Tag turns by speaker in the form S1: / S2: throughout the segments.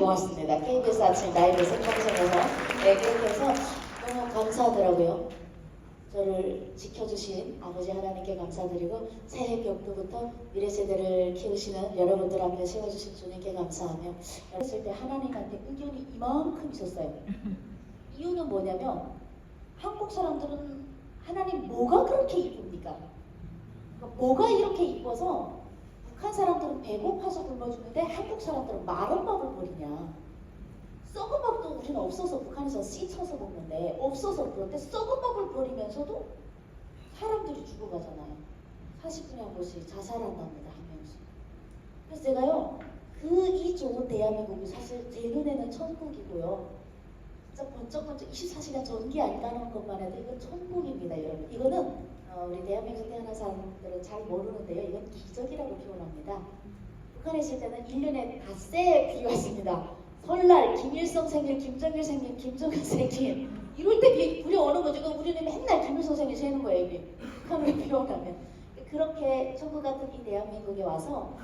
S1: 고맙습니다. KBS 아침 라이브 생방송에서 그렇게 해서 너무 감사하더라고요. 저를 지켜주신 아버지 하나님께 감사드리고 새해 벽두부터 미래 세대를 키우시는 여러분들 앞에 세워주신 주님께 감사하며 그랬을 때 하나님한테 의견이 이만큼 있었어요. 이유는 뭐냐면 한국 사람들은 하나님 뭐가 그렇게 이쁩니까? 뭐가 이렇게 이뻐서 북한 사람들은 배고파서 굶어 죽는데 한국 사람들은 마른 밥을 버리냐? 썩은 밥도 우리는 없어서 북한에서 씻어서 먹는데 없어서 그런데 썩은 밥을 버리면서도 사람들이 죽어가잖아요. 40분에 한 번씩 자살한답니다. 한 명씩. 그래서 제가요 이 좋은 대한민국이 사실 제 눈에는 천국이고요. 진짜 번쩍번쩍 24시간 전기 안 가는 것만 해도 이건 천국입니다. 여러분 이거는 우리 대한민국에 태어난 사람들은 잘 모르는데요. 이건 기적이라고 표현합니다. 북한에 있을 때는 1년에 닷새 비가 왔습니다. 설날, 김일성 생일, 김정일 생일, 김정은 생일 이럴 때 불이 오는 거죠. 우리는 맨날 김일성 생일 세는 거예요. 이게 북한으로 비 오면 그렇게 천국 같은 이 대한민국에 와서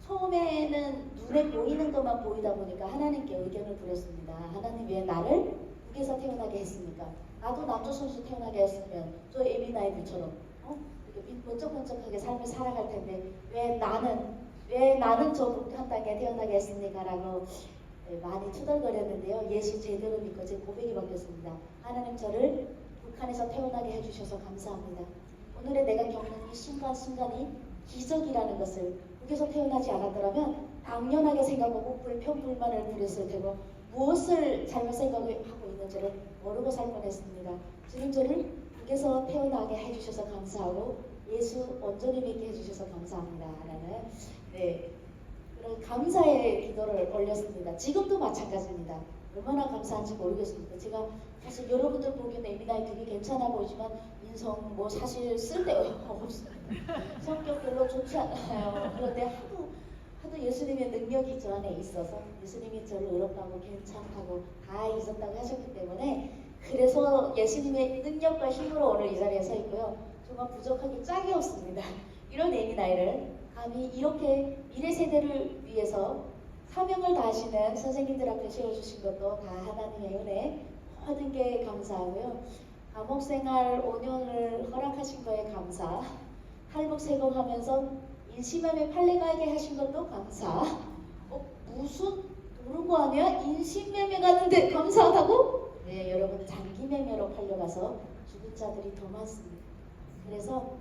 S1: 처음에는 눈에 보이는 것만 보이다 보니까 하나님께 의견을 부렸습니다. 하나님 왜 나를 북에서 태어나게 했습니까? 나도 남조선에서 태어나게 했으면 저 에미나이들처럼 이렇게 번쩍번쩍하게 삶을 살아갈 텐데 왜 나는 저 북한 땅에 태어나게 했습니까? 라고 많이 투덜거렸는데요. 예수 제대로 믿고 제 고백이 바뀌었습니다. 하나님 저를 북한에서 태어나게 해주셔서 감사합니다. 오늘의 내가 겪는 이 순간순간이 기적이라는 것을 북에서 태어나지 않았더라면 당연하게 생각하고 불평불만을 부렸을 테고 무엇을 잘못 생각하고 있는지를 모르고 살 뻔했습니다. 주님 저를 북에서 태어나게 해주셔서 감사하고 예수 온전히 믿게 해주셔서 감사합니다. 라는 그런 감사의 기도를 올렸습니다. 지금도 마찬가지입니다. 얼마나 감사한지 모르겠습니다. 제가 사실 여러분들 보기에는 에미나이 되게 괜찮아 보이지만 인성 뭐 사실 쓸데가 없습니다. 성격 별로 좋지 않아요. 그런데 하도 예수님의 능력이 저 안에 있어서 예수님이 저를 의롭다고 괜찮다고 다 있었다고 하셨기 때문에 그래서 예수님의 능력과 힘으로 오늘 이 자리에 서 있고요. 정말 부족하기 짝이 없습니다. 이런 에미나이를 감히 이렇게 미래 세대를 위해서 사명을 다하시는 선생님들 앞에 세워주신 것도 다 하나님의 은혜 모든 게 감사하고요. 감옥 생활 5년을 허락하신 거에 감사, 탈북 세공하면서 인신매매 판례가게 하신 것도 감사. 무슨 모르는 거 아니야? 인신매매 가는데 감사하다고? 네, 여러분 장기매매로 팔려가서 죽은 자들이 더 많습니다. 그래서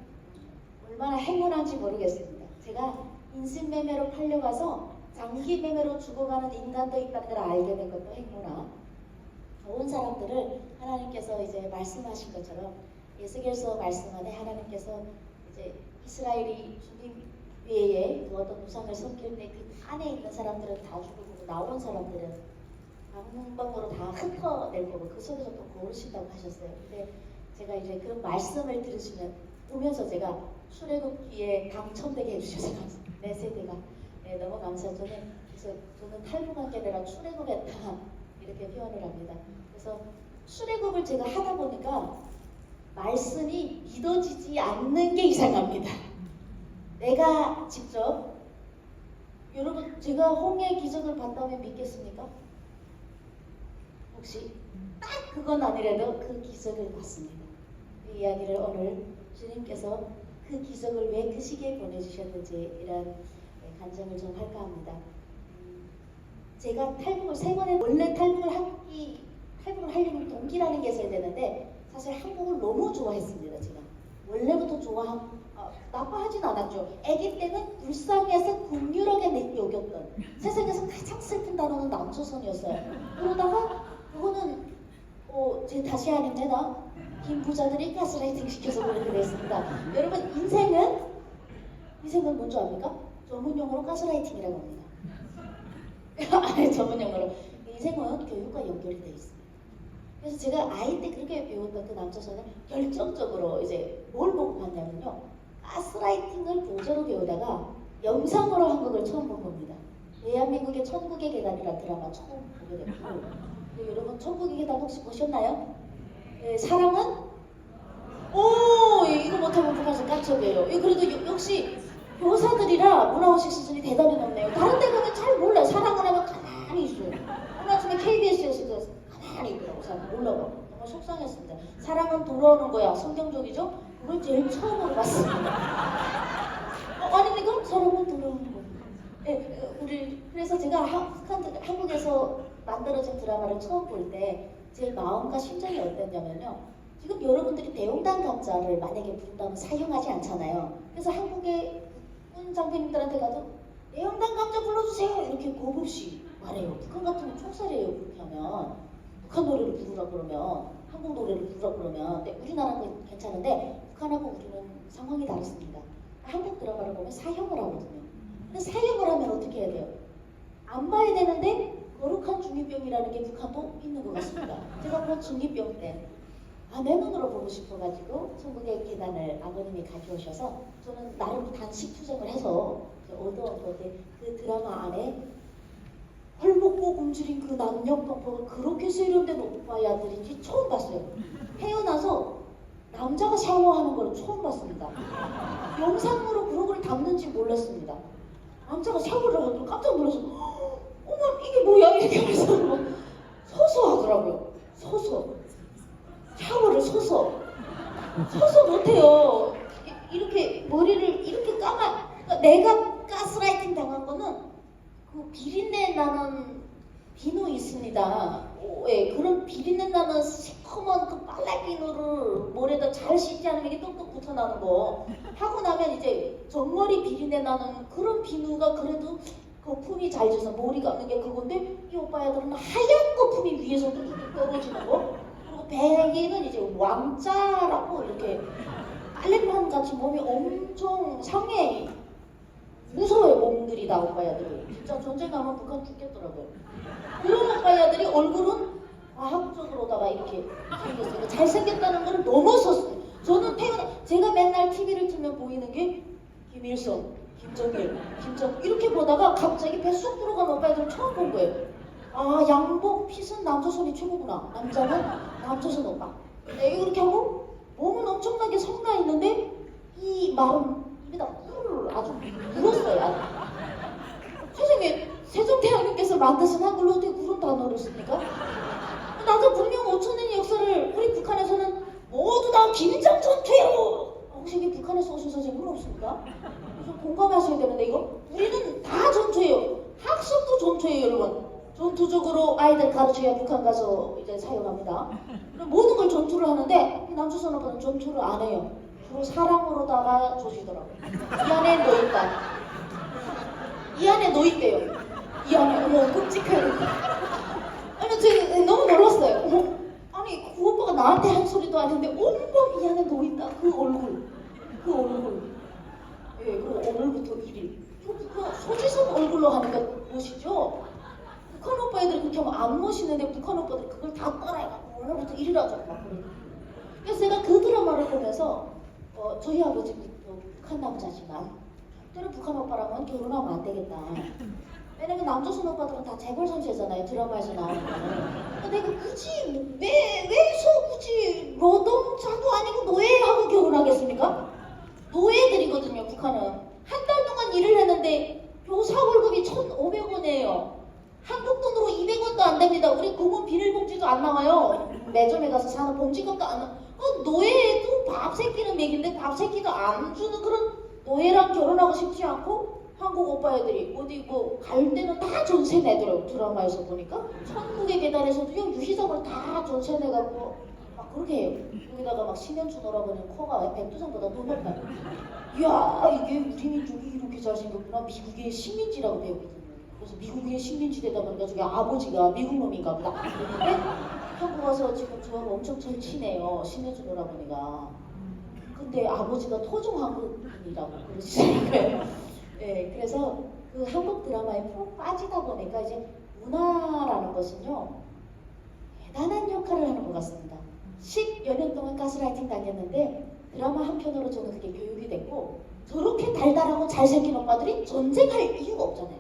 S1: 얼마나 행운한지 모르겠습니다. 제가 인신매매로 팔려가서 장기매매로 죽어가는 인간도 있다는 걸 알게 된 것도 행운아. 좋은 사람들을 하나님께서 이제 말씀하신 것처럼 예수께서 말씀하네 하나님께서 이제 이스라엘이 주님 외에 그 어떤 우상을 섬길 때 그 안에 있는 사람들은 다 죽고 나온 사람들은 방방으로 다 흩어낼 거고 그 속에서 또 고르신다고 하셨어요. 근데 제가 이제 그 말씀을 들으시면 보면서 제가 출애굽기에 당첨되게 해주셔서 감사합니다. 내 세대가 너무 감사해요. 저는 탈북한 게 아니라 출애굽했다 이렇게 표현을 합니다. 그래서 출애굽을 제가 하다 보니까 말씀이 믿어지지 않는 게 이상합니다. 내가 직접 여러분 제가 홍해 기적을 봤다면 믿겠습니까? 혹시 딱 그건 아니라도 그 기적을 봤습니다. 그 이야기를 오늘 주님께서 그 기적을 왜 그 시기에 보내주셨는지 이런 간증을 좀 할까 합니다. 제가 탈북을 3번 원래 탈북을 하려면 동기라는 게 있어야 되는데 사실 한국을 너무 좋아했습니다. 제가 원래부터 나빠하진 않았죠. 아기 때는 불쌍해서 국유력에 여겼던 세상에서 가장 슬픈 단어는 남조선이었어요. 그러다가 그거는 제 다시 아닙니다. 긴 부자들이 가스라이팅 시켜서 그렇게 됐습니다. 여러분 인생은 뭔지 압니까? 전문용어로 가스라이팅이라고 합니다. 전문용어로 인생은 교육과 연결이 되어 있습니다. 그래서 제가 아이 때 그렇게 배웠던 그 남조선은 결정적으로 이제 뭘 보고 봤냐면요. 가스라이팅을 보조로 배우다가 영상으로 한국을 처음 본 겁니다. 대한민국의 천국의 계단이라는 드라마 처음 보게 됐고 여러분 천국의 계단 혹시 보셨나요? 네, 사랑은? 이거 못하면 북한에서 깜짝이에요. 그래도 역시 교사들이라 문화원식 수준이 대단히 높네요. 다른 데 가면 잘 몰라요. 사랑을 하면 가만히 있어요. 충분했습니다. 사랑은 돌아오는 거야. 성경적이죠? 그걸 제일 처음으로 봤습니다. 아닙니까? 사랑은 돌아오는 거야. 예, 그래서 제가 한국에서 만들어진 드라마를 처음 볼 때 제 마음과 심정이 어땠냐면요. 지금 여러분들이 대용당 감자를 만약에 부른다면 사용하지 않잖아요. 그래서 한국의 군 장병님들한테 가도 대용당 감자 불러주세요 이렇게 겁없이 말해요. 북한 같으면 총살이에요. 그렇게 하면 북한 노래를 부르라 그러면 한국 노래를 부르라 그러면. 근데 우리나라는 괜찮은데 북한하고 우리는 상황이 다릅니다. 한국 드라마를 보면 사형을 하거든요. 근데 사형을 하면 어떻게 해야 돼요? 안 봐야 되는데 거룩한 중이병이라는 게 북한도 있는 것 같습니다. 제가 그 중이병 때 내 눈으로 보고 싶어가지고 천국의 계단을 아버님이 가져오셔서 저는 나름 단식 투쟁을 해서 얻어온 건데 그 드라마 안에 헐벗고 굶주린 그 남녀평포가 그렇게 세련된 오빠야들인지 처음 봤어요. 태어나서 남자가 샤워하는 걸 처음 봤습니다. 영상으로 그런 걸 담는지 몰랐습니다. 남자가 샤워를 하고 깜짝 놀라서 어머 이게 뭐야 이렇게 하면서 서서 하더라고요. 서서 샤워를 서서 못해요. 이렇게 머리를 이렇게 그러니까 내가 가스라이팅 당한 거는 그 비린내 나는 비누 있습니다. 예, 그런 비린내 나는 시커먼 그 빨래 비누를 머리에다 잘 씻지 않으면 이게 똑똑 붙어 나는 거 하고 나면 이제 전머리 비린내 나는 그런 비누가 그래도 거품이 잘 져서 머리 감는 게 그건데 이 오빠야들은 하얀 거품이 위에서 뚝뚝 떨어지는 거. 그리고 배기는 이제 왕자라고 이렇게 빨래판 같이 몸이 엄청 상해 무서워요. 몸들이 다 오빠야들이. 진짜 전쟁 가면 북한 죽겠더라고요. 그런 오빠야들이 얼굴은 과학적으로다가 이렇게 생겼어요. 잘생겼다는 걸 넘어섰어요. 저는 제가 맨날 TV를 틀면 보이는 게 김일성, 김정일 이렇게 보다가 갑자기 뱃속 들어간 오빠야들을 처음 본 거예요. 양복 핏은 남조선이 최고구나. 남자는 남조선 오빠. 이렇게 하고 몸은 엄청나게 성나 있는데 이 마른 입에다 꿀을 아주 물었어요. 선생님, 세종대왕님께서 만드신 한글로 어떻게 그런 단어를 씁니까? 나도 분명 5,000년의 역사를 우리 북한에서는 모두 다 김장 전투예요. 혹시 이게 북한에서 오신 선생님은 없습니까? 좀 공감하셔야 되는데 이거 우리는 다 전투예요. 학습도 전투예요, 여러분. 전투적으로 아이들 가르쳐야 북한 가서 이제 사용합니다. 모든 걸 전투를 하는데 남조선 오빠는 전투를 안 해요. 주로 사랑으로다가 조시더라고요. 이 안에 놓있다. 이 안에 놓있대요. 이 안에 어머 끔찍해. 아니 제가 너무 놀랐어요. 아니 그 오빠가 나한테 한 소리도 아닌데 온몸 이 안에 놓있다. 그 얼굴. 예, 그리고 오늘부터 1일. 그 소지섭 얼굴로 하는 거 멋이죠? 북한 오빠애들이 그렇게 하면 안 멋있는데 북한 오빠들이 그걸 다 따라해갖고 오늘부터 1일 하자고 막 그래요. 그래서 제가 그 드라마를 보면서 저희 아버지도 북한 남자지만 절대로 북한 오빠랑은 결혼하면 안 되겠다. 왜냐면 남조선 오빠들은 다 재벌 선수잖아요. 드라마에서 나오는 거는. 내가 굳이 굳이 노동자도 아니고 노예하고 결혼하겠습니까? 노예들이거든요. 북한은. 한 달 동안 일을 했는데 교사 월급이 1,500원이에요. 한국 돈으로 200원도 안 됩니다. 우리 공원 비닐봉지도 안 나와요. 매점에 가서 사는 봉지값도 안 나와요. 노예도 밥 새끼는 맥인데 밥 새끼도 안 주는 그런 노예랑 결혼하고 싶지 않고 한국 오빠애들이 어디 갈 때는 다 전세 내더라고. 드라마에서 보니까 천국의 계단에서도요 유희석을 다 전세 내갖고 막 그렇게 해요. 여기다가 막 심연춘 오라버니 코가 백두산보다 더 높아요. 이야 이게 우리 민족이 이렇게 잘생겼구나. 미국의 식민지라고 배우거든요. 그래서 미국의 식민지 되다 보니까 저기 아버지가 미국 놈인가 보다. 그런데 한국 와서 지금 저하고 엄청 절친해요. 심연춘 오라버니가. 근데 아버지가 토종 한국인이라고 그러시더라고요. 네, 그래서 그 한국 드라마에 푹 빠지다 보니까 이제 문화라는 것은요 대단한 역할을 하는 것 같습니다. 10여 년 동안 가스라이팅 당했는데 드라마 한편으로 저는 그게 교육이 됐고 저렇게 달달하고 잘생긴 오빠들이 전쟁할 이유가 없잖아요.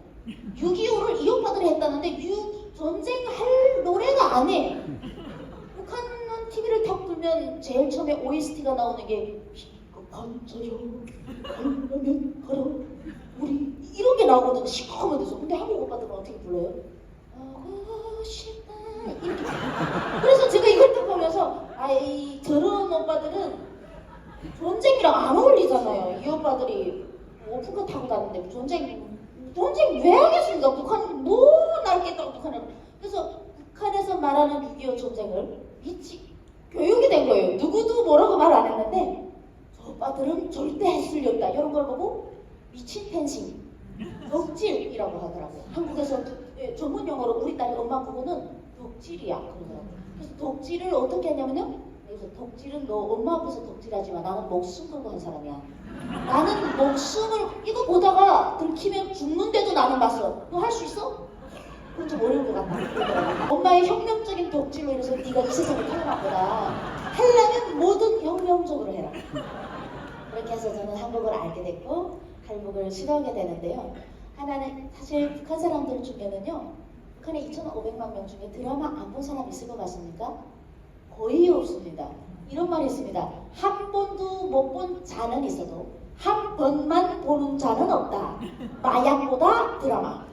S1: 6.25를 이 오빠들이 했다는데 전쟁할 노래가 안 해. 북한은 TV를 탁 들면 제일 처음에 OST가 나오는 게 건져요 가려면 가라 우리 이런 게 나오거든요. 시커먼 데서. 근데 한국 오빠들은 어떻게 불러요? 하고 싶다 이렇게. 그래서 제가 이걸 딱 보면서 전쟁이랑 안 어울리잖아요. 이 오빠들이 오픈카 타고 다니는데 전쟁 왜 하겠습니까? 북한이 뭐 날겠다고 북한을. 그래서 북한에서 말하는 6.25 전쟁을 미치 교육이 된 거예요. 누구도 뭐라고 말 안 했는데 저 오빠들은 절대 했을 리 없다. 이런 걸 보고 미친 펜싱, 덕질이라고 하더라고요. 한국에서 전문 용어로 우리 딸이 엄마 보고는 덕질이야 그러더라고요. 그래서 덕질을 어떻게 하냐면요. 그래서 덕질은 너 엄마 앞에서 덕질하지 마. 나는 목숨 걸고 한 사람이야. 나는 목숨을 이거 보다가 들키면 죽는데도 나는 봤어. 너 할 수 있어? 그건 좀 어려울 것 같다. 엄마의 혁명적인 덕질로 인해서 네가 이 세상에 태어난 거다. 하려면 뭐든 혁명적으로 해라. 그렇게 해서 저는 한국을 알게 됐고 한국을 싫어하게 되는데요. 하나는 사실 북한 사람들 중에는요. 북한에 2,500만 명 중에 드라마 안 본 사람 있을 것 같습니까? 거의 없습니다. 이런 말이 있습니다. 한 번도 못 본 자는 있어도 한 번만 보는 자는 없다. 마약보다 드라마.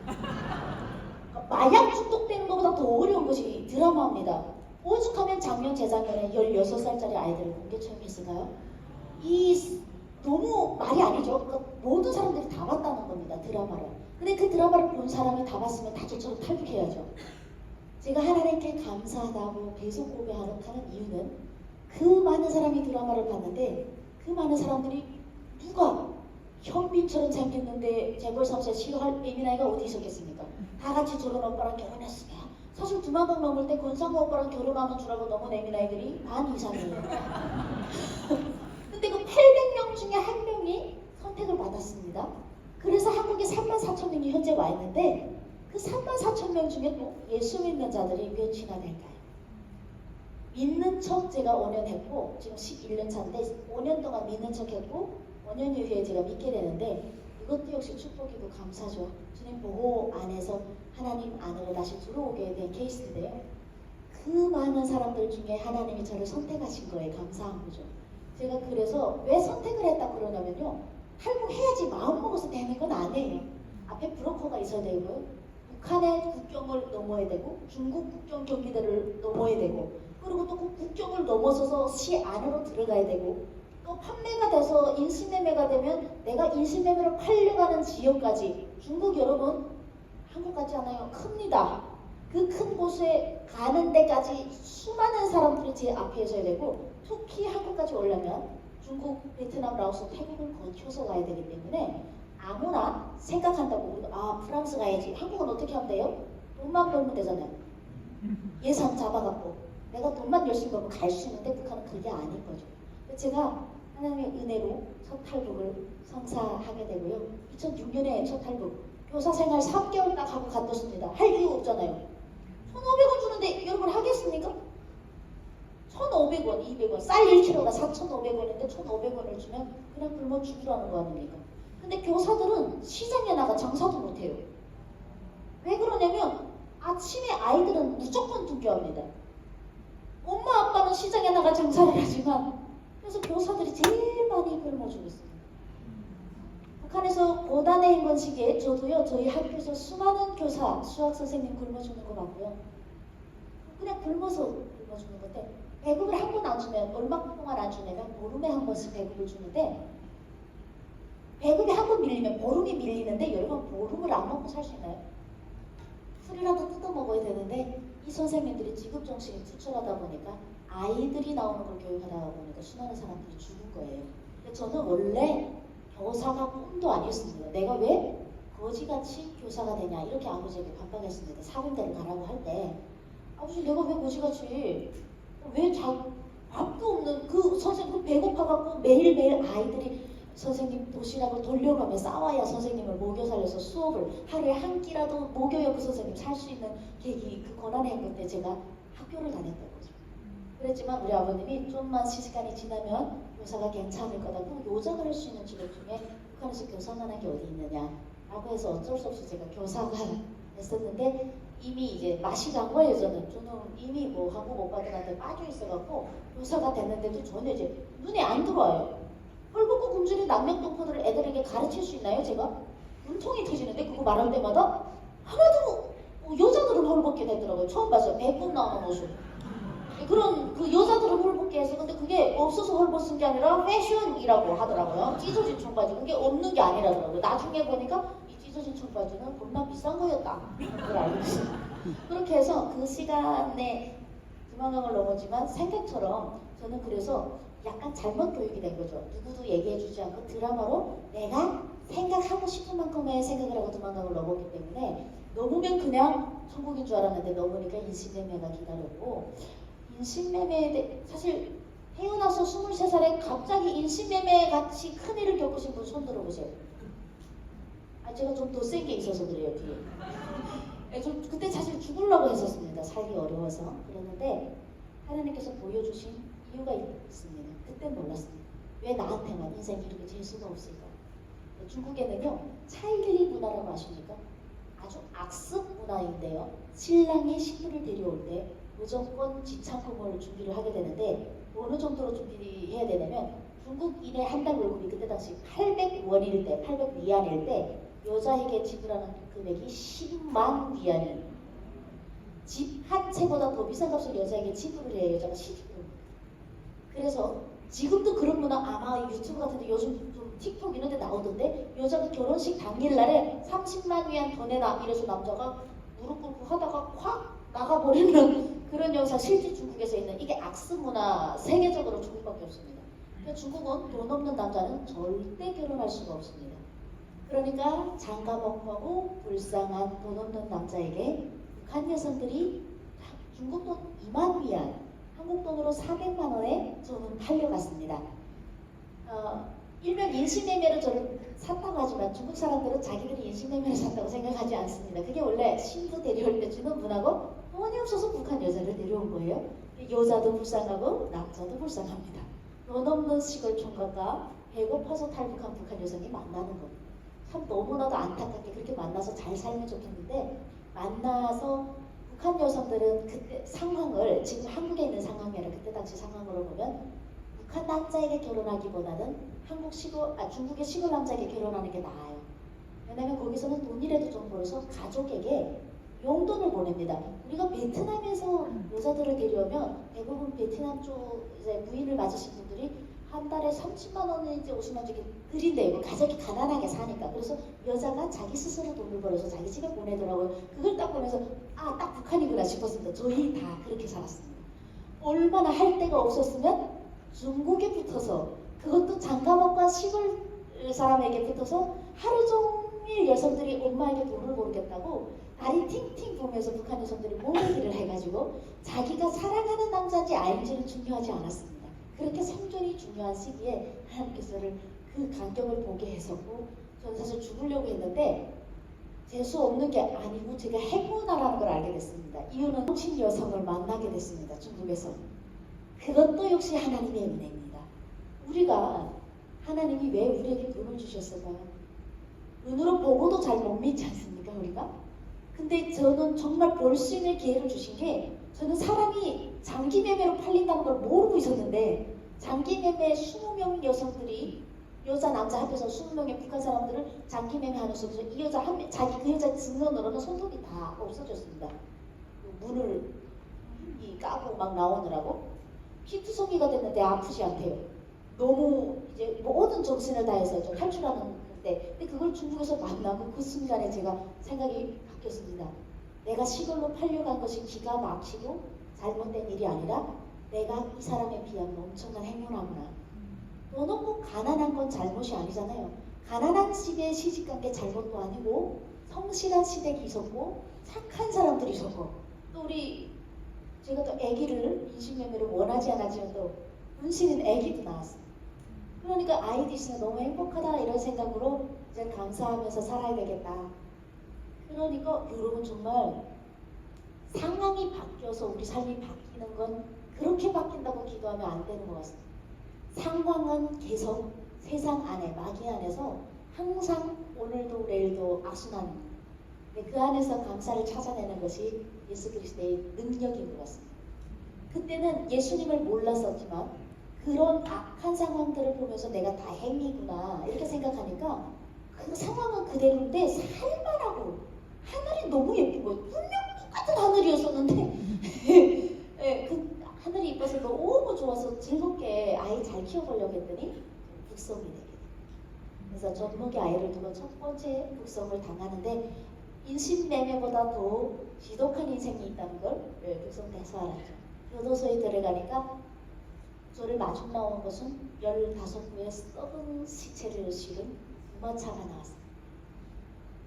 S1: 마약 중독되는 것보다 더 어려운 것이 드라마입니다. 오죽하면 작년 재작년에 16살짜리 아이들을 공개 처형했을까요? 이 너무 말이 아니죠. 그러니까 모든 사람들이 다 봤다는 겁니다. 드라마를. 근데 그 드라마를 본 사람이 다 봤으면 다 저처럼 탈북해야죠. 제가 하나님께 감사하다고 계속 고백하는 이유는 그 많은 사람이 드라마를 봤는데 그 많은 사람들이 누가 현빈처럼 생겼는데 재벌 3세 싫어할 예민아이가 어디 있었겠습니까? 다 같이 저런 오빠랑 결혼했으면 사실 두만강 넘을 때 권상우 오빠랑 결혼하는 줄 알고 넘은 예민아이들이 반 이상이에요. 근데 그 800명 중에 한 명이 선택을 받았습니다. 그래서 한국에 34,000명이 현재 와 있는데 그 34,000명 중에 또 예수 믿는 자들이 몇이나 될까요? 믿는 척 제가 5년 했고 지금 11년 차인데 5년 동안 믿는 척 했고 5년 이후에 제가 믿게 되는데 이것도 역시 축복이고 감사죠. 주님 보호 안에서 하나님 안으로 다시 들어오게 된 케이스인데요. 그 많은 사람들 중에 하나님이 저를 선택하신 거에 감사한 거죠. 제가 그래서 왜 선택을 했다 그러냐면요. 탈북해야지 마음먹어서 되는 건 아니에요. 앞에 브로커가 있어야 되고요. 북한의 국경을 넘어야 되고 중국 국경 경비대를 넘어야 되고 그리고 또 그 국경을 넘어서서 시 안으로 들어가야 되고 또 판매가 돼서 인신매매가 되면 내가 인신매매로 팔려가는 지역까지 중국 여러분 한국 같지 않아요? 큽니다. 그 큰 곳에 가는 데까지 수많은 사람들이 제 앞에 서야 되고 특히 한국까지 오려면 중국, 베트남, 라오스, 태국을 거쳐서 가야 되기 때문에 아무나 생각한다고 프랑스 가야지. 한국은 어떻게 하면 돼요? 돈만 벌면 되잖아요. 예산 잡아갖고 내가 돈만 열심히 벌면 갈 수 있는데 북한은 그게 아닌 거죠. 제가 하나님의 은혜로 첫 탈북을 성사하게 되고요. 2006년에 첫 탈북 교사 생활 3개월 딱 하고 갔었습니다. 할 이유가 없잖아요. 1,500원 주는데 여러분 하겠습니까? 1,500원, 200원, 쌀 1kg가 4,500원인데 1,500원을 주면 그냥 굶어 죽으라는 거 아닙니까? 근데 교사들은 시장에 나가 장사도 못해요. 왜 그러냐면 아침에 아이들은 무조건 등교합니다. 엄마 아빠는 시장에 나가 장사를 하지만 그래서 교사들이 제일 많이 굶어 죽었어요. 북한에서 고단의 인권 시기에 저도요 저희 학교에서 수많은 교사, 수학 선생님 굶어 죽는 거 봤고요. 그냥 굶어서 굶어 죽는 건데 배급을 한 번 안 주면 얼마 동안 안 주냐면 보름에 한 번씩 배급을 주는데 배급이 한 번 밀리면 보름이 밀리는데 여러분 보름을 안 먹고 살 수 있나요? 술이라도 뜯어 먹어야 되는데 이 선생님들이 직업정신이 투철하다 보니까 아이들이 나오는 걸 교육하다 보니까 수많은 사람들이 죽은 거예요. 근데 저는 원래 교사가 꿈도 아니었습니다. 내가 왜 거지같이 교사가 되냐 이렇게 아버지에게 반박했습니다. 사범대를 가라고 할 때 아버지 내가 왜 거지같이 왜 밥도 없는 그 선생님 배고파갖고 매일매일 아이들이 선생님 도시락을 돌려가며 싸워야 선생님을 먹여 살려서 수업을 하루에 한 끼라도 먹여야 그 선생님 살 수 있는 계기 그 권한의 행동 때 제가 학교를 다녔던 거죠. 그랬지만 우리 아버님이 좀만 시간이 지나면 교사가 괜찮을 거다고 요작을 할 수 있는 직업 중에 북한에서 교사만한 게 어디 있느냐라고 해서 어쩔 수 없이 제가 교사가 됐었는데 이미 이제 맛이 간 거예요. 저는 이미 뭐 한국 오빠들한테 빠져 있어갖고 교사가 됐는데도 전혀 이제 눈에 안 들어와요. 헐벗고 굶주린 남명동포들을 애들에게 가르칠 수 있나요? 제가 눈통이 터지는데 그거 말할 때마다 하나도 여자들은 헐벗게 되더라고요. 처음 봤어요. 배꼽 나오는 모습. 그런 그 여자들을 헐벗게 해서 근데 그게 없어서 헐벗은 게 아니라 패션이라고 하더라고요. 찢어진 청바지 그게 없는 게 아니라더라고요. 나중에 보니까 이 찢어진 청바지는 겁나 비싼 거였다. 그걸 알고 있어요. 그렇게 해서 그 시간에 두만강을 넘었지만 생각처럼 저는 그래서 약간 잘못 교육이 된 거죠. 누구도 얘기해주지 않고 드라마로 내가 생각하고 싶은 만큼의 생각을 하고 두만강을 넘었기 때문에 넘으면 그냥 천국인 줄 알았는데 넘으니까 인신매매가 기다렸고 인신매매에 대해 사실 태어나서 23살에 갑자기 인신매매 같이 큰 일을 겪으신 분 손 들어보세요. 아 제가 좀 더 센 게 있어서 그래요 뒤에. 좀 그때 사실 죽으려고 했었습니다. 살기 어려워서. 그랬는데 하나님께서 보여주신 이유가 있습니다. 그땐 몰랐습니다. 왜 나한테만 인생이 이렇게 재수가 없을까? 중국에는요 차일리 문화라고 아십니까? 아주 악습 문화인데요. 신랑이 신부를 데려올 때 무조건 지참금을 준비를 하게 되는데 어느 정도로 준비해야 되냐면 중국인의 한 달 월급이 그때 당시 800원일 때, 800위안일 때 여자에게 지불하는 금액이 10만 위안이 집 한 채보다 더 비싼 값을 여자에게 지불을 해요. 여자가 시집을. 그래서 지금도 그런 문화 아마 유튜브 같은데 요즘 좀 틱톡 이런 데 나오던데 여자가 결혼식 당일날에 30만 위안 더 내놔 이래서 남자가 무릎 꿇고 하다가 확 나가버리는 그런 영상 실제 중국에서 있는 이게 악습 문화 세계적으로 중국밖에 없습니다. 그러니까 중국은 돈 없는 남자는 절대 결혼할 수가 없습니다. 그러니까 장가먹고 불쌍한 돈 없는 남자에게 북한 여성들이 중국 돈 2만 위안 한국 돈으로 400만 원에 저는 팔려갔습니다. 일명 인신매매를 저는 샀다고 하지만 중국 사람들은 자기들이 인신매매를 샀다고 생각하지 않습니다. 그게 원래 신부 데려올 때 주는 문화고 돈이 없어서 북한 여자를 데려온 거예요. 여자도 불쌍하고 남자도 불쌍합니다. 돈 없는 시골 총각과 배고파서 탈북한 북한 여성이 만나는 거. 참 너무나도 안타깝게 그렇게 만나서 잘 살면 좋겠는데 만나서 북한 여성들은 그때 상황을 지금 한국에 있는 상황이 아니라 그때 당시 상황으로 보면 북한 남자에게 결혼하기보다는 중국의 시골 남자에게 결혼하는 게 나아요. 왜냐하면 거기서는 돈이라도 좀 벌어서 가족에게 용돈을 보냅니다. 우리가 베트남에서 여자들을 데려오면 대부분 베트남 쪽 이제 부인을 맞으신 분들이 한 달에 30만 원인지 50만 원인지 드린대요. 가족이 가난하게 사니까. 그래서 여자가 자기 스스로 돈을 벌어서 자기 집에 보내더라고요. 그걸 딱 보면서 아, 딱 북한이구나 싶었습니다. 저희 다 그렇게 살았습니다. 얼마나 할 데가 없었으면 중국에 붙어서 그것도 장가먹과 시골 사람에게 붙어서 하루 종일 여성들이 엄마에게 돈을 벌겠다고 다리 팅팅 보면서 북한 여성들이 모내기를 해가지고 자기가 사랑하는 남자인지 아닌지는 중요하지 않았습니다. 그렇게 생존이 중요한 시기에 하나님께서는 그 간격을 보게 했었고 저는 사실 죽으려고 했는데 재수 없는 게 아니고 제가 행운아라는 걸 알게 됐습니다. 이유는 독신 여성을 만나게 됐습니다. 중국에서. 그것도 역시 하나님의 은혜입니다. 우리가 하나님이 왜 우리에게 돈을 주셨을까요? 눈으로 보고도 잘 못 믿지 않습니까 우리가? 근데 저는 정말 볼 수 있는 기회를 주신 게 저는 사람이 장기 매매로 팔린다는 걸 모르고 있었는데 장기 매매 20명 여성들이 여자 남자 합해서 20명의 북한 사람들을 장기 매매하는 속에서 이 여자 자기 그 여자 증선으로는 손톱이 다 없어졌습니다. 문을 까고 막 나오느라고 피투성이가 됐는데 아프지 않대요. 너무 이제 모든 정신을 다해서 좀 탈출하는 건데 근데 그걸 중국에서 만나고 그 순간에 제가 생각이 바뀌었습니다. 내가 시골로 팔려간 것이 기가 막히고 잘못된 일이 아니라 내가 이 사람에 비하면 엄청난 행운하구나. 돈 없고 가난한 건 잘못이 아니잖아요. 가난한 집에 시집간 게 잘못도 아니고 성실한 시댁이 있었고 착한 사람들이 있었고 또 우리 제가 또 아기를 인신매매를 원하지 않았지만 또 문신인 아기도 나왔어요. 그러니까 아이도 있으면 너무 행복하다 이런 생각으로 이제 감사하면서 살아야 되겠다. 그러니까 여러분 정말 상황이 바뀌어서 우리 삶이 바뀌는 건 그렇게 바뀐다고 기도하면 안 되는 것 같습니다. 상황은 계속 세상 안에 마귀 안에서 항상 오늘도 내일도 악순환입니다. 그 안에서 감사를 찾아내는 것이 예수 그리스도의 능력인 것 같습니다. 그때는 예수님을 몰랐었지만 그런 악한 상황들을 보면서 내가 다행이구나 이렇게 생각하니까 그 상황은 그대로인데 살만하고 하늘이 너무 예쁜 거예요. 분명 똑같은 하늘이었었는데 그 잘 키워보려고 했더니 북성이 되게 돼요. 그래서 전목의 아이를 두고 첫 번째 북성을 당하는데 인신매매보다 더 지독한 인생이 있다는 걸 북성 돼서 알았죠. 교도소에 들어가니까 저를 마중 나온 것은 15구의 썩은 시체를 실은 구마차가 나왔어요.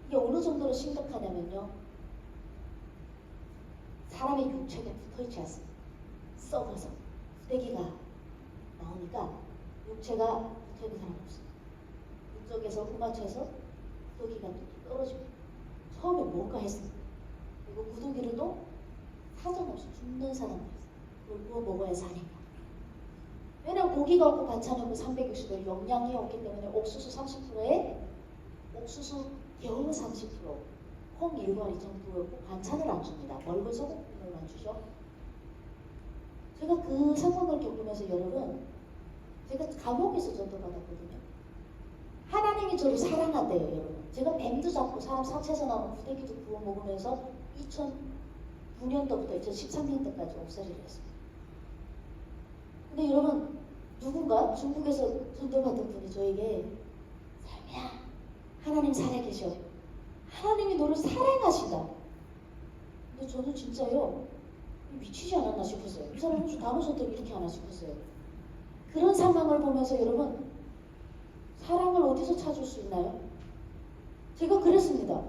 S1: 이게 어느 정도로 심각하냐면요. 사람의 육체가 붙어있지 않습니다. 썩어서 후대기가 나오니까 육체가 붙어있는 사람이 없어요. 이쪽에서 구마차에서 구더기가 떨어지고 처음에 뭔가 했습니다. 그리고 구더기를 또 사정없이 죽는 사람이 있어요. 그걸 구워 먹어야 사니까. 왜냐면 고기가 없고 반찬이 없고 360도 영양이 없기 때문에 옥수수 30%에 옥수수 겨우 30%, 콩 1割 정도 반찬을 안 줍니다. 멀고 소금물만 주죠. 제가 그 상황을 겪으면서 여러분, 제가 감옥에서 전도받았거든요. 하나님이 저를 사랑한대요, 여러분. 제가 뱀도 잡고 사람 상처에서 나오는 부대기도 구워 먹으면서 2009년도부터 2013년도까지 옥살이를 했습니다. 근데 여러분, 누군가 중국에서 전도받은 분이 저에게 삶이야, 하나님 살아계셔. 하나님이 너를 사랑하신다. 근데 저는 진짜요, 미치지 않았나 싶었어요. 이 사람은 무슨 단어 선택 이렇게 하나 싶었어요. 그런 상황을 보면서 여러분, 사랑을 어디서 찾을 수 있나요? 제가 그랬습니다.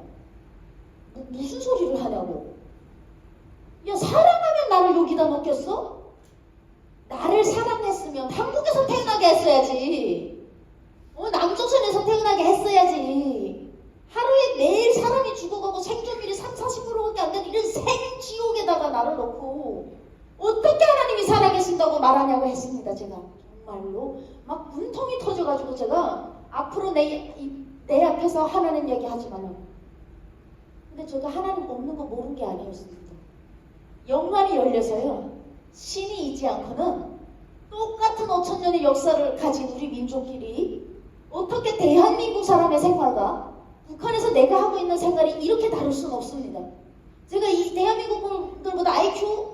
S1: 무슨 소리를 하냐고. 야, 사랑하면 나를 여기다 놓겠어? 나를 사랑했으면 한국에서 태어나게 했어야지. 남조선에서 태어나게 했어야지. 하루에 매일 사람이 죽어가고 생존율이 30-40%밖에 안 되는 이런 생지옥에다가 나를 놓고 어떻게 하나님이 살아계신다고 말하냐고 했습니다. 제가 정말로 막 분통이 터져가지고 제가 앞으로 내 앞에서 하나님 얘기하지 말라고. 근데 제가 하나님 없는 거 모르는 게 아니었습니다. 영관이 열려서요, 신이 있지 않고는 똑같은 5,000년의 역사를 가진 우리 민족끼리 어떻게 대한민국 사람의 생활과 북한에서 내가 하고 있는 생활이 이렇게 다를 수는 없습니다. 제가 이 대한민국 분들보다 IQ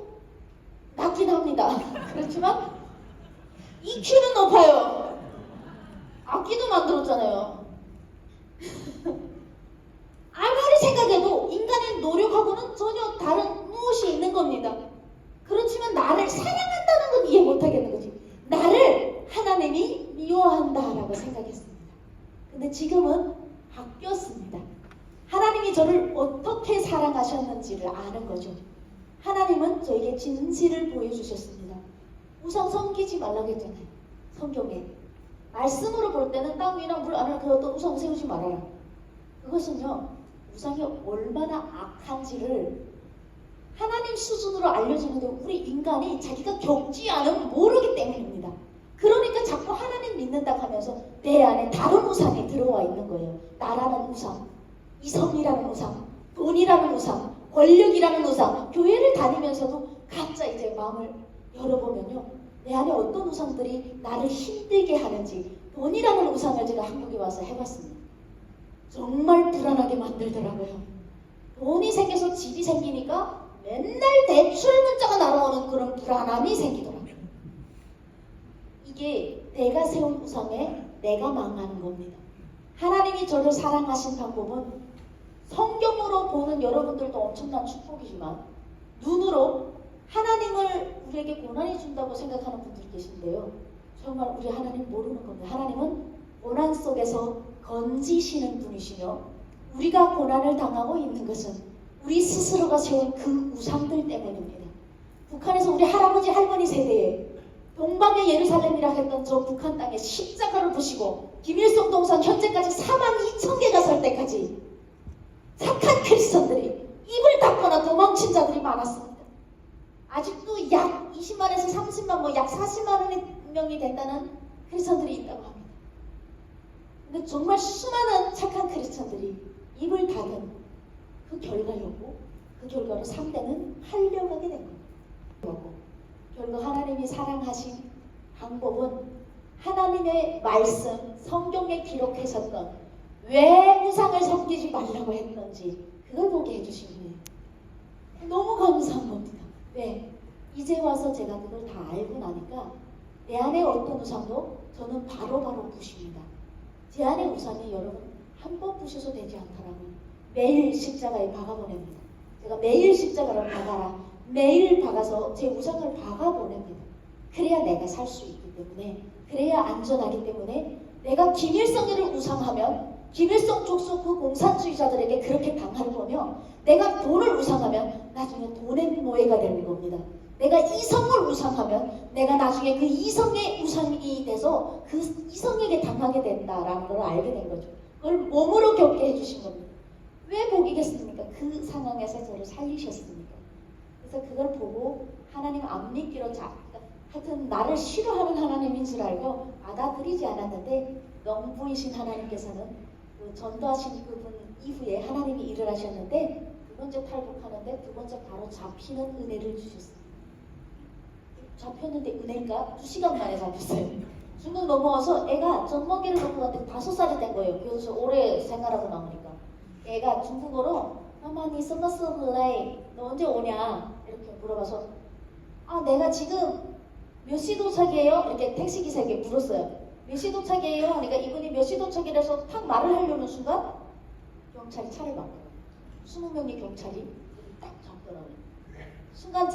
S1: 낮긴 합니다. 그렇지만 EQ는 높아요. 악기도 만들었잖아요. 아무리 생각해도 인간의 노력하고는 전혀 다른 무엇이 있는 겁니다. 그렇지만 나를 사랑한다는 건 이해 못하겠는 거지. 나를 하나님이 미워한다라고 생각했습니다. 근데 지금은 바뀌었습니다. 하나님이 저를 어떻게 사랑하셨는지를 아는 거죠. 하나님은 저에게 진실을 보여주셨습니다. 우상 섬기지 말라고 했잖아요. 성경에. 말씀으로 볼 때는 땅 위나 물 안에 그 어떤 우상 세우지 말아라. 그것은요, 우상이 얼마나 악한지를 하나님 수준으로 알려주는데 우리 인간이 자기가 겪지 않으면 모르기 때문입니다. 그러니까 자꾸 하나님 믿는다 하면서 내 안에 다른 우상이 들어와 있는 거예요. 나라는 우상, 이성이라는 우상, 돈이라는 우상, 권력이라는 우상. 교회를 다니면서도 각자 이제 마음을 열어보면요, 내 안에 어떤 우상들이 나를 힘들게 하는지. 돈이라는 우상을 제가 한국에 와서 해봤습니다. 정말 불안하게 만들더라고요. 돈이 생겨서 집이 생기니까 맨날 대출 문자가 날아오는 그런 불안함이 생기더라고요. 이게 내가 세운 우상에 내가 망하는 겁니다. 하나님이 저를 사랑하신 방법은 성경으로 보는 여러분들도 엄청난 축복이지만 눈으로 하나님을 우리에게 고난해 준다고 생각하는 분들이 계신데요, 정말 우리 하나님 모르는 겁니다. 하나님은 고난 속에서 건지시는 분이시며 우리가 고난을 당하고 있는 것은 우리 스스로가 세운 그 우상들 때문입니다. 북한에서 우리 할아버지 할머니 세대에 동방의 예루살렘이라 했던 저 북한 땅에 십자가를 부시고 김일성 동상 현재까지 42,000개가 살 때까지 착한 크리스천들이 입을 닫거나 도망친 자들이 많았습니다. 아직도 약 20만에서 30만, 약 40만 명이 된다는 크리스천들이 있다고 합니다. 근데 정말 수많은 착한 크리스천들이 입을 닫은 그 결과였고, 그 결과로 상대는 할려가게 된 겁니다. 결국 하나님이 사랑하신 방법은 하나님의 말씀, 성경에 기록하셨던 왜 우상을 섬기지 말라고 했는지 그걸 보게 해주신 거예요. 너무 감사한 겁니다. 네, 이제 와서 제가 그걸 다 알고 나니까 내 안에 어떤 우상도 저는 바로바로 부십니다. 제 안에 우상이 여러분 한 번 부셔서 되지 않더라고요. 매일 십자가에 박아보냅니다. 제가 매일 십자가를 박아라. 매일 박아서 제 우상을 박아보냅니다. 그래야 내가 살 수 있기 때문에, 그래야 안전하기 때문에, 내가 김일성을 우상하면 김일성 족속 그 공산주의자들에게 그렇게 당할 거며, 내가 돈을 우상하면 나중에 돈의 노예가 되는 겁니다. 내가 이성을 우상하면 내가 나중에 그 이성의 우상이 돼서 그 이성에게 당하게 된다라는 걸 알게 된 거죠. 그걸 몸으로 겪게 해주신 겁니다. 왜 복이겠습니까? 그 상황에서 저를 살리셨습니까? 그래서 그걸 보고 하나님 안 믿기로 하여튼 나를 싫어하는 하나님인 줄 알고 받아들이지 않았는데, 농부이신 하나님께서는 그 전도하신 그분 이후에 하나님이 일을 하셨는데, 두 번째 탈북하는데 두 번째 바로 잡히는 은혜를 주셨습니다. 잡혔는데 은혜가 2시간 만에 잡혔어요. 중국 넘어와서 애가 젖먹이를 놓고 갔는데 5살이 된 거예요. 그래서 오래 생활하고 나오니까 애가 중국어로 엄마 니 서머스 플레이 너 언제 오냐 이렇게 물어봐서, 아 내가 지금 몇 시 도착이에요? 이렇게 택시기사에게 물었어요. 몇 시 도착이에요? 하니까 이분이 몇 시 도착이라서 탁 말을 하려는 순간 경찰이 차를 막아요. 20명의 경찰이 딱 잡더라고요. 순간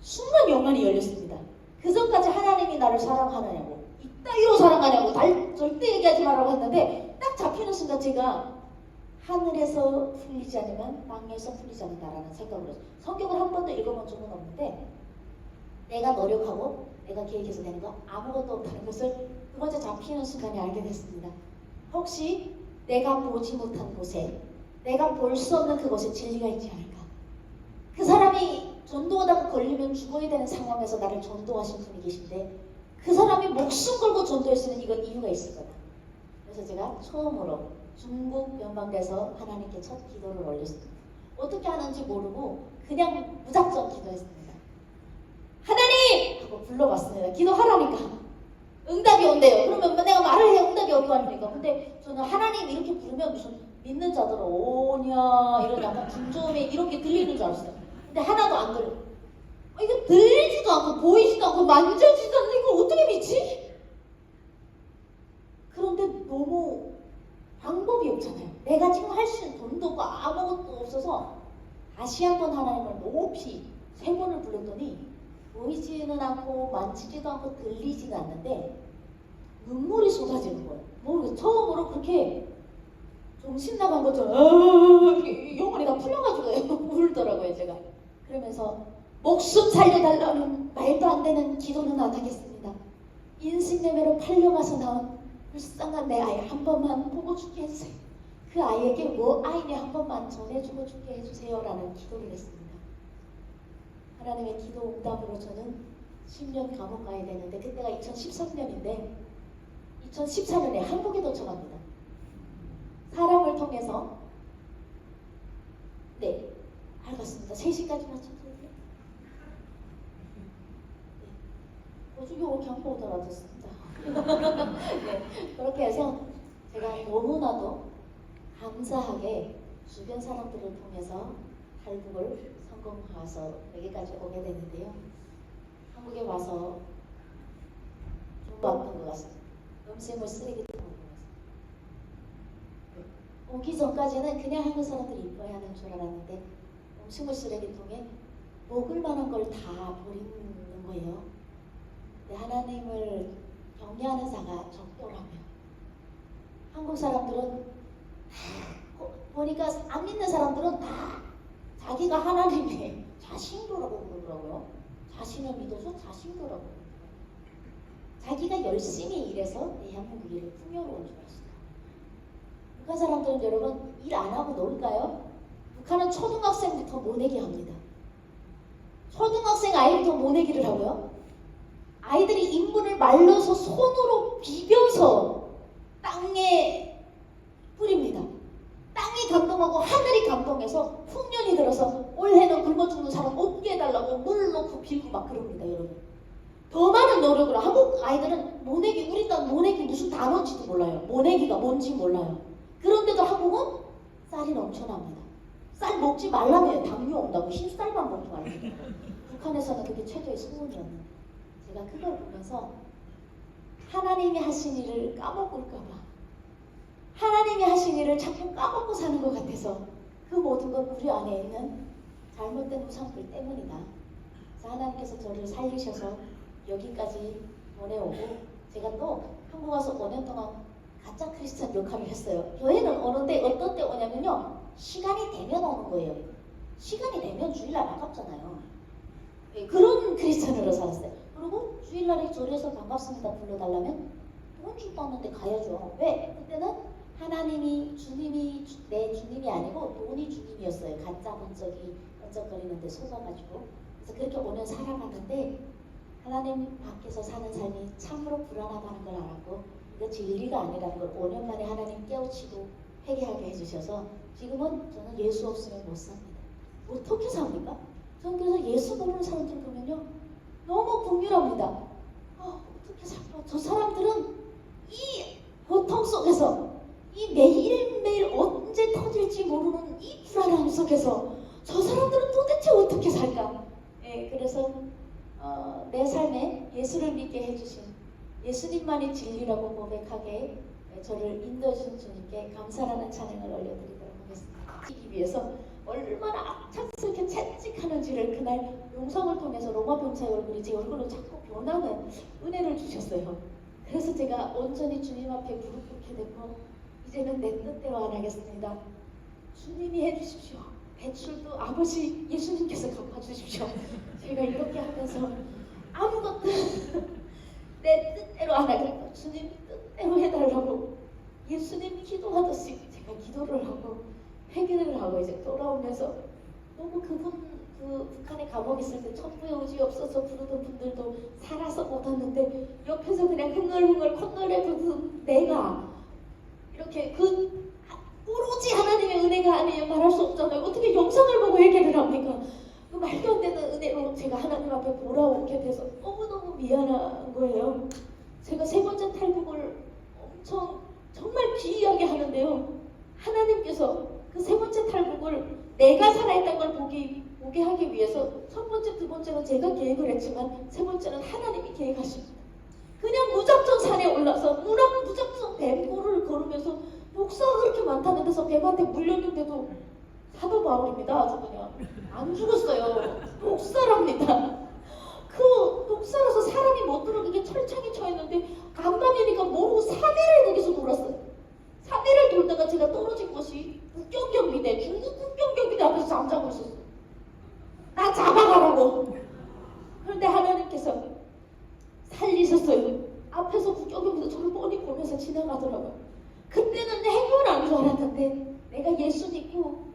S1: 순간 영안이 열렸습니다. 그 전까지 하나님이 나를 사랑하느냐고, 이따위로 사랑하냐고 절대 얘기하지 말라고 했는데, 딱 잡히는 순간 제가 하늘에서 풀리지 않으면 땅에서 풀리지 않는다라는 생각을 했어요. 성경을 한 번도 읽어본 적은 없는데, 내가 노력하고 내가 계획해서 되는 거 아무것도 없다는 것을 두 번째 잡히는 순간에 알게 됐습니다. 혹시 내가 보지 못한 곳에, 내가 볼 수 없는 그곳에 진리가 있지 않을까? 그 사람이 전도하다가 걸리면 죽어야 되는 상황에서 나를 전도하신 분이 계신데, 그 사람이 목숨 걸고 전도했으면 이건 이유가 있을 거다. 그래서 제가 처음으로 중국 변방돼서 하나님께 첫 기도를 올렸습니다. 어떻게 하는지 모르고 그냥 무작정 기도했습니다. 하나님! 하고 불러봤습니다. 기도하라니까 응답이 온대요. 그러면 내가 말을 해야 응답이 어디 가니까. 근데 저는 하나님 이렇게 부르면 무슨 믿는 자들은 오냐 이런 약간 중저음에 이런 게 들리는 줄 알았어요. 근데 하나도 안 들려. 이거 들리지도 않고 보이지도 않고 만져지도 않고 이걸 어떻게 믿지? 그런데 너무 방법이 없잖아요. 내가 지금 할 수 있는 돈도 없고 아무것도 없어서 다시 한번 하나님을 높이 3번을 불렀더니 보이지는 않고 만지지도 않고 들리지가 않는데 눈물이 쏟아지는 거예요. 모르겠어요. 처음으로 그렇게 정신 나간 것처럼 영혼이 다 풀려가지고 울더라고요. 제가 그러면서 목숨 살려달라는 말도 안 되는 기도는 안 하겠습니다. 인신매매로 팔려가서 나온 불쌍한 내 아이 한 번만 보고 죽게 해주세요. 그 아이에게 뭐 아이네 한 번만 전해주고 죽게 해주세요 라는 기도를 했습니다. 하나님의 기도 응답으로 저는 10년 감옥 가야 되는데, 그때가 2013년인데 2014년에 한국에 도착합니다. 사람을 통해서 네 알겠습니다. 3시까지 맞춰주세요. 네. 호주교로 경보 들어줬습니다. 네, 그렇게 해서 제가 너무나도 감사하게 주변 사람들을 통해서 탈북을 성공해서 여기까지 오게 되는데요. 한국에 와서 좀 왔던 것 같습니다. 음식물 쓰레기통을 보면서 오기 전까지는 그냥 한국 사람들이 이뻐야 하는 줄 알았는데, 음식물 쓰레기통에 먹을 만한 걸 다 버리는 거예요. 근데 하나님을 경외하는 자가 적더라고요. 한국 사람들은 보니까 안 믿는 사람들은 다 자기가 하나님의 자신도라고 그러더라고요. 자신을 믿어서 자신도라고. 자기가 열심히 일해서 대한민국이 풍요로운 줄 알았어요. 북한 사람들은 여러분 일 안 하고 놀까요? 북한은 초등학생부터 모내기 합니다. 초등학생 아이부터 모내기를 하고요. 아이들이 인분을 말려서 손으로 비벼서 땅에 뿌립니다. 땅이 감동하고 하늘이 감동해서 흉년이 들어서 올해는 굶어 죽는 사람 없게 해달라고 물 넣고 빌고 막 그럽니다. 여러분 더 많은 노력을. 한국 아이들은 모내기, 우리 딸 모내기 무슨 단어인지도 몰라요. 모내기가 뭔지 몰라요. 그런데도 한국은 쌀이 넘쳐납니다. 쌀 먹지 말라며 당뇨 온다고 흰쌀만 먹지 말라고. 북한에서는 그게 최고의 소문이었는데 제가 그걸 보면서 하나님이 하신 일을 까먹을까봐, 하나님이 하신 일을 자꾸 까먹고 사는 것 같아서 그 모든 건 우리 안에 있는 잘못된 우상들 때문이다. 그래서 하나님께서 저를 살리셔서 여기까지 보내오고, 제가 또 한국 와서 5년 동안 가짜 크리스찬 역할을 했어요. 교회는 어떤 때 오냐면요, 시간이 되면 오는 거예요. 시간이 되면 주일날 반갑잖아요. 그런 크리스찬으로 살았어요. 그리고 주일날에 조리에서 반갑습니다 불러달라면 돈 줄도 없는데 가야죠. 왜? 그때는 하나님이 주님이 내 주님이 아니고 돈이 주님이었어요. 가짜 번쩍이 번쩍거리는데 속아가지고. 그래서 그렇게 5년 살아갔는데 하나님 밖에서 사는 삶이 참으로 불안하다는 걸 알았고, 이거 진리가 아니라는 걸 5년 만에 하나님 깨우치고 회개하게 해주셔서 지금은 저는 예수 없으면 못 삽니다. 어떻게 삽니까? 저는 그래서 예수 모르는 사람들 보면요 너무 궁금합니다. 어떻게 살까? 저 사람들은 이 고통 속에서, 이 매일매일 언제 터질지 모르는 이 불안함 속에서 저 사람들은 도대체 어떻게 살까? 그래서 내 삶에 예수를 믿게 해주신 예수님만이 진리라고 고백하게 저를 인도해주신 주님께 감사라는 찬양을 올려드리도록 하겠습니다. 지기 위해서 얼마나 악착스럽게 채찍하는지를 그날 영상을 통해서 로마 병사의 얼굴이 제 얼굴로 자꾸 변하는 은혜를 주셨어요. 그래서 제가 온전히 주님 앞에 무릎 꿇게 됐고, 이제는 내 뜻대로 안 하겠습니다. 주님이 해주십시오. 대출도 아버지 예수님께서 갚아주십시오. 제가 이렇게 하면서 아무것도 내 뜻대로 안 하겠고 주님 뜻대로 해달라고 예수님 기도하듯이 제가 기도를 하고 회개를 하고 이제 돌아오면서 너무 그 북한에 감옥 있을 때 천부의 의지 없어서 부르던 분들도 살아서 못 왔는데 옆에서 그냥 흥얼흥얼 콧노래 부르는 내가 이렇게 오로지 하나님의 은혜가 아니면 말할 수 없잖아요. 어떻게 영상을 보고 회개를 합니까? 그 말도 안 되는 은혜로 제가 하나님 앞에 돌아오게 돼서 너무너무 미안한 거예요. 제가 3번째 탈북을 엄청 정말 기이하게 하는데요. 하나님께서 그 3번째 탈북을 내가 살아있다는 걸 보게 하기 위해서 첫 번째, 두 번째는 제가 계획을 했지만 세 번째는 하나님이 계획하십니다. 그냥 무작정 산에 올라서 무작정 뱀골을 걸으면서 목사가 그렇게 많다는 데서 뱀한테 물렸는데도 사도 바울입니다. 아주 그냥 안 죽었어요. 목사랍니다. 그 목사라서 사람이 못 들어가게 철창에 쳐있는데 간밤이니까 모르고 3일을 거기서 돌았어요. 3일을 돌다가 제가 떨어진 곳이 국경경비대, 중국 국경경비대 앞에서 잠자고 있었어요. 나 잡아가라고. 그런데 하나님께서 살리셨어요. 앞에서 국경경비대 저를 뻔히 보면서 지나가더라고요. 그때는 행운한 줄 알았는데 내가 예수 믿고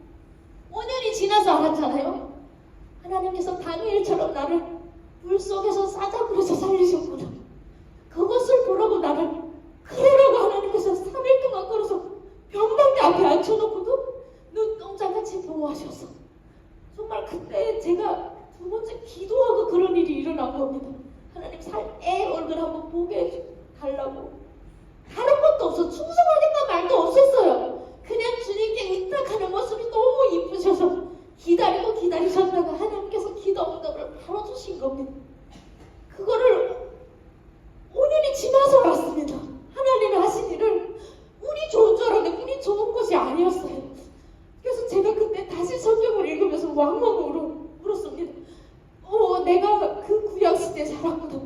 S1: 5년이 지나서 알았잖아요. 하나님께서 다니엘처럼 나를 물속에서 싸잡으려서 살리셨구나. 그것을 보라고 나를 그러라고 하나님께서 3일 동안 걸어서 병당대 앞에 앉혀놓고도 눈동자같이 보호하셔서 정말 그때 제가 두 번째 기도하고 그런 일이 일어난 겁니다. 하나님 애 얼굴 한번 보게 해달라고. 다른 것도 없어. 충성하겠다 말도 없었어요. 그냥 주님께 의탁하는 모습이 너무 이쁘셔서 기다리셨다가 하나님께서 기도 응답을 바로 주신 겁니다. 그거를 5년이 지나서 알았습니다. 하나님이 하신 일을 운이 좋은 줄 알았는데 운이 좋은 것이 아니었어요. 그래서 제가 그때 다시 성경을 읽으면서 왕왕 울었습니다. 내가 그 구약시대에 살았구나.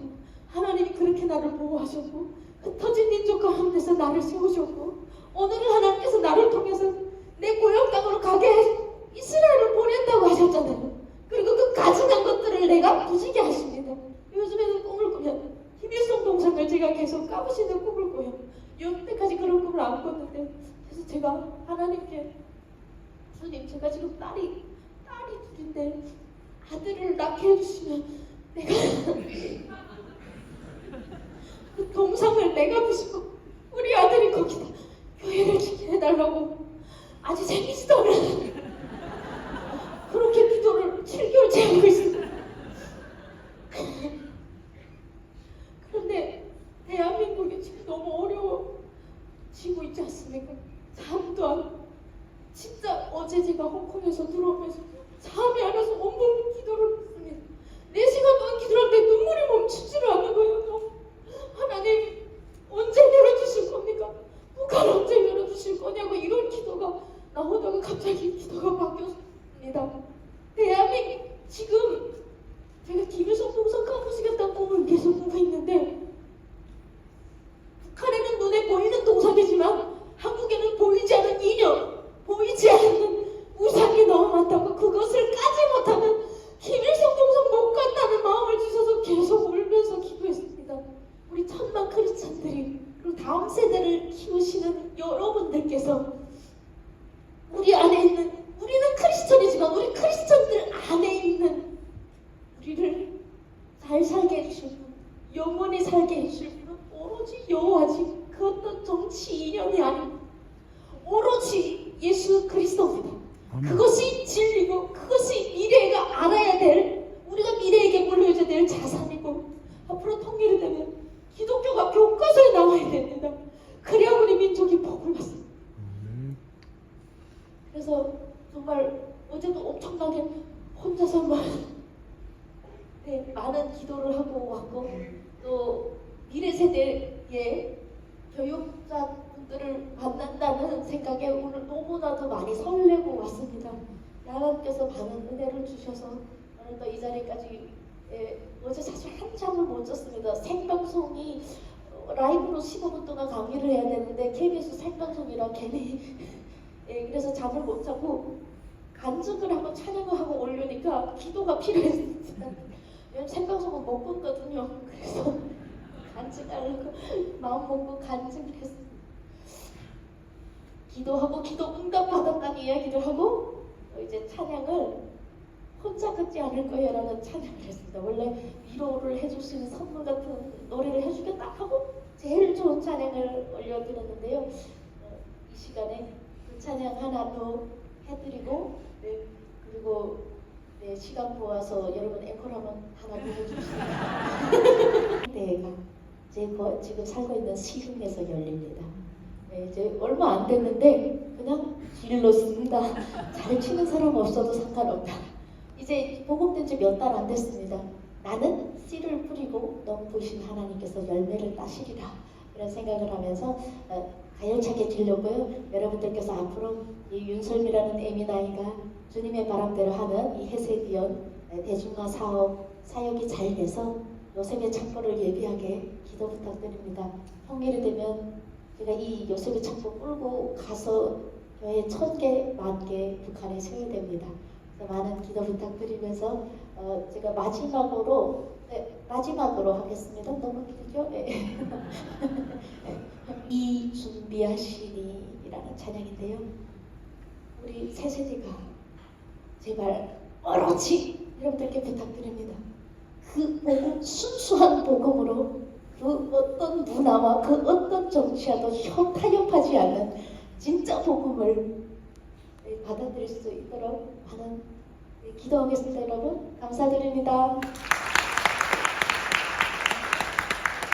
S1: 하나님이 그렇게 나를 보호하셨고 흩어진 민족 가운데서 나를 세우셨고 오늘은 하나님께서 나를 통해서 내 고향 땅으로 가게 해 이스라엘을 보낸다고 하셨잖아요. 그리고 그 가증한 것들을 내가 부지게 하십니다. 요즘에는 꿈을 꾸면 김일성 동상을 제가 계속 까부시는 꿈을 꿔요. 여태까지 그런 꿈을 안 꿨는데, 그래서 제가 하나님께 주님, 제가 지금 딸이 둘인데 아들을 낳게 해주시면 내가 그 동상을 내가 부시고 우리 아들이 거기다 교회를 지게 해달라고 아직 생기지도 않았는데 그렇게 기도를 7개월째 하고 있어요. 그런데 대한민국이 지금 너무 어려워지고 있지 않습니까? 잠도 안 진짜 어제 제가 홍콩에서 들어오면서 잠이 안 와서 온몸 기도를 했습니다. 4시간 동안 기도를 하는데 눈물이 멈추지를 않는 혼자서만 네, 많은 기도를 하고 왔고 또 미래 세대의 교육자분들을 만난다는 생각에 오늘 너무나도 많이 설레고 왔습니다. 하나님께서 많은 은혜를 주셔서 오늘 또 이 자리까지 어제 사실 한잠을 못 잤습니다. 생방송이 라이브로 15분 동안 강의를 해야 되는데 KBS 생방송이라 괜히 그래서 잠을 못 자고 간증을 하고 찬양을 하고 올려니까 기도가 필요했습니다. 왜냐면 생방송은 못 끊거든요. 그래서 간증하려고 마음 먹고 간증을 했습니다. 기도하고 기도 응답 받았다는 이야기를 하고 이제 찬양을 혼자 듣지 않을 거예요 라는 찬양을 했습니다. 원래 위로를 해줄 수 있는 선물 같은 노래를 해주겠다 하고 제일 좋은 찬양을 올려드렸는데요. 이 시간에 그 찬양 하나 더 해드리고 그리고 시간 모아서 여러분 앵콜 한번 하나 더 해주시면 네, 지금 살고 있는 시흥에서 열립니다. 이제 얼마 안 됐는데 그냥 질렀습니다. 잘 치는 사람 없어도 상관없다. 이제 복음된 지 몇 달 안 됐습니다. 나는 씨를 뿌리고 너무 보신 하나님께서 열매를 따시리라 이런 생각을 하면서 가열차게 드렸고요. 여러분들께서 앞으로 이 윤설미라는 에미나이가 주님의 바람대로 하는 이 해세기원 대중화 사역이 잘 돼서 요셉의 창고를 예비하게 기도 부탁드립니다. 평일이 되면 제가 이 요셉의 창고 끌고 가서 교회 1000개, 10,000개 북한에 세워야 됩니다. 그래서 많은 기도 부탁드리면서 제가 마지막으로 하겠습니다. 너무 길죠? 네. 이 준비하시니라는 찬양인데요. 우리 새 세대가 제발 오로지 여러분들께 부탁드립니다. 그 복음, 순수한 복음으로 그 어떤 문화와 그 어떤 정치와도 타협하지 않는 진짜 복음을 받아들일 수 있도록 하는 기도하겠습니다. 여러분 감사드립니다.